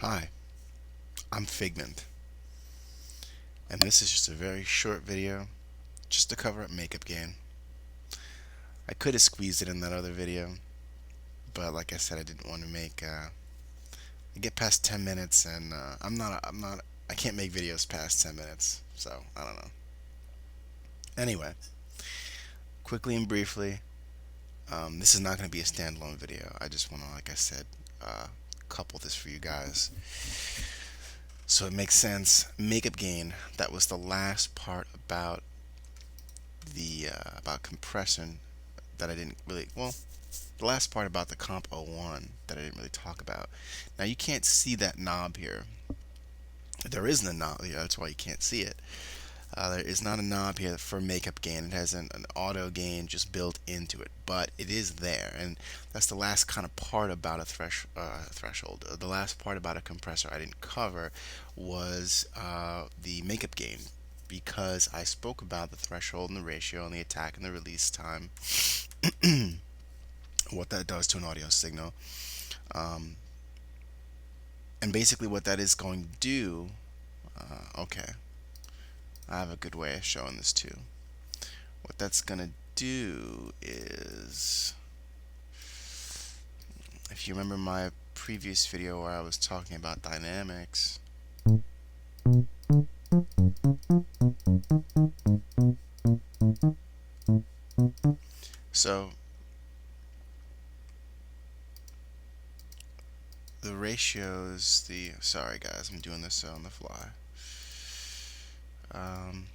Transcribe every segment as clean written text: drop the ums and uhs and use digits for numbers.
Hi, I'm Figment, and this is just a very short video just to cover up Makeup Gain. I could have squeezed it in that other video, but like I said, I didn't want to get past 10 minutes, and I can't make videos past 10 minutes, so I don't know. Anyway, quickly and briefly, this is not going to be a standalone video. I just want to, like I said, couple this for you guys. So it makes sense. Makeup Gain, that was the last part about compression that I didn't really, well, the last part about the Comp 01 that I didn't really talk about. Now you can't see that knob here. There isn't a knob here, that's why you can't see it. There is not a knob here for makeup gain. It has an auto gain just built into it, but it is there, and that's the last kind of part about a threshold. The last part about a compressor I didn't cover was the makeup gain, because I spoke about the threshold and the ratio and the attack and the release time, what that does to an audio signal, um, and basically what that is going to do. Okay, I have a good way of showing this too. What that's gonna do is, if you remember my previous video where I was talking about dynamics, so the ratios, sorry guys, I'm doing this on the fly. Um,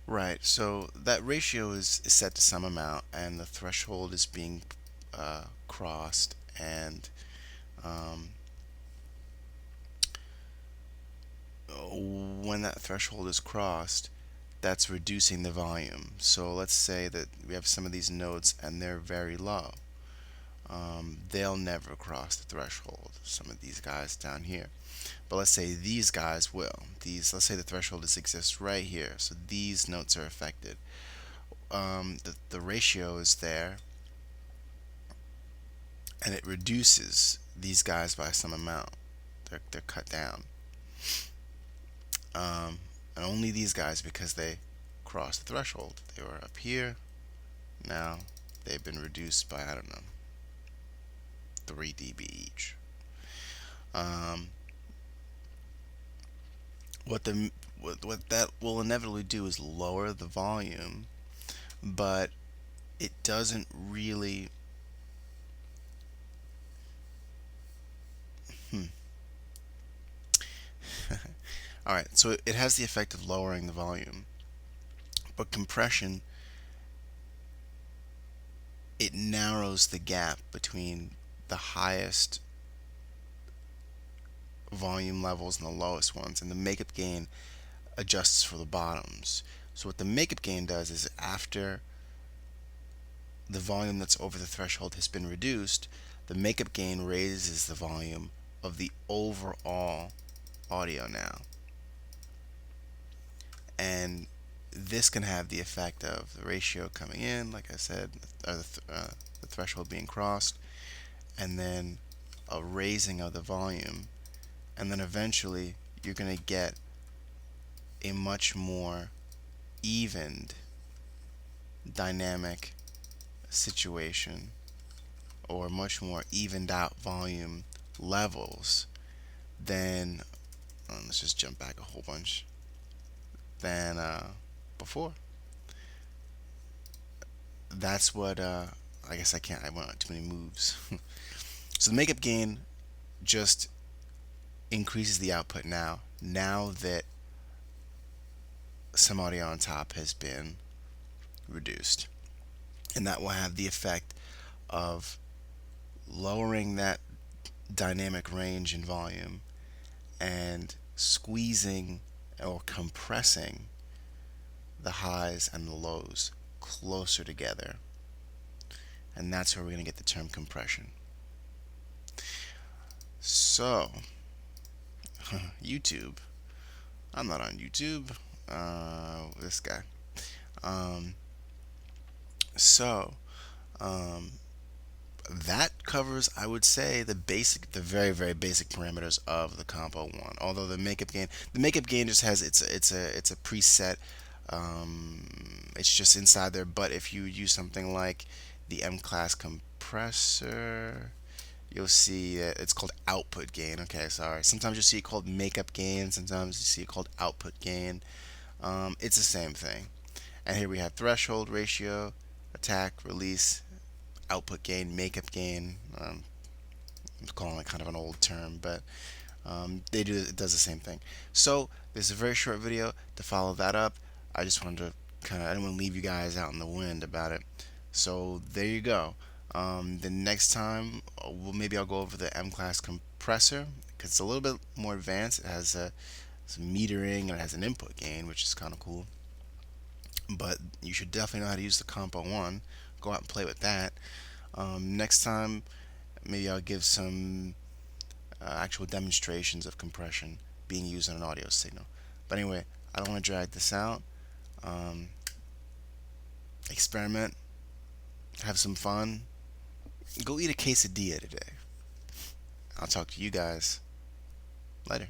right, so that ratio is set to some amount, and the threshold is being crossed, and um, when that threshold is crossed, that's reducing the volume. So let's say that we have some of these notes and they're very low. They'll never cross the threshold, some of these guys down here. But let's say these guys will. Let's say the threshold exists right here, so these notes are affected. The ratio is there, and it reduces these guys by some amount. They're cut down. And only these guys, because they crossed the threshold. They were up here. Now they've been reduced by, I don't know, 3 dB each. Um, what that will inevitably do is lower the volume, but it doesn't really. Hmm. All right, so it has the effect of lowering the volume, but compression, it narrows the gap between the highest volume levels and the lowest ones, and the makeup gain adjusts for the bottoms. So what the makeup gain does is, after the volume that's over the threshold has been reduced, the makeup gain raises the volume of the overall audio now. And this can have the effect of the ratio coming in, like I said, or the threshold being crossed, and then a raising of the volume, and then eventually you're going to get a much more evened dynamic situation, or much more evened out volume levels than, let's just jump back a whole bunch, than before. That's what, I guess I went on too many moves. So the makeup gain just increases the output now that some audio on top has been reduced. And that will have the effect of lowering that dynamic range and volume, and squeezing or compressing the highs and the lows closer together. And that's where we're going to get the term compression. So, YouTube. I'm not on YouTube. This guy. Um, so, um, that covers, I would say, the very, very basic parameters of the Compo One. Although the makeup gain just has it's a preset. It's just inside there. But if you use something like the M class compressor, you'll see it's called output gain. Okay, sorry. Sometimes you see it called makeup gain. Sometimes you see it called output gain. It's the same thing. And here we have threshold, ratio, attack, release, output gain, makeup gain. I'm calling it kind of an old term, but it does the same thing. So this is a very short video. To follow that up, I just wanted to I didn't want to leave you guys out in the wind about it. So there you go. The next time, maybe I'll go over the M class compressor because it's a little bit more advanced. It has some metering and it has an input gain, which is kind of cool. But you should definitely know how to use the Compo One. Go out and play with that. Next time, maybe I'll give some actual demonstrations of compression being used on an audio signal. But anyway, I don't want to drag this out. Um, Experiment, have some fun, go eat a quesadilla today. I'll talk to you guys later.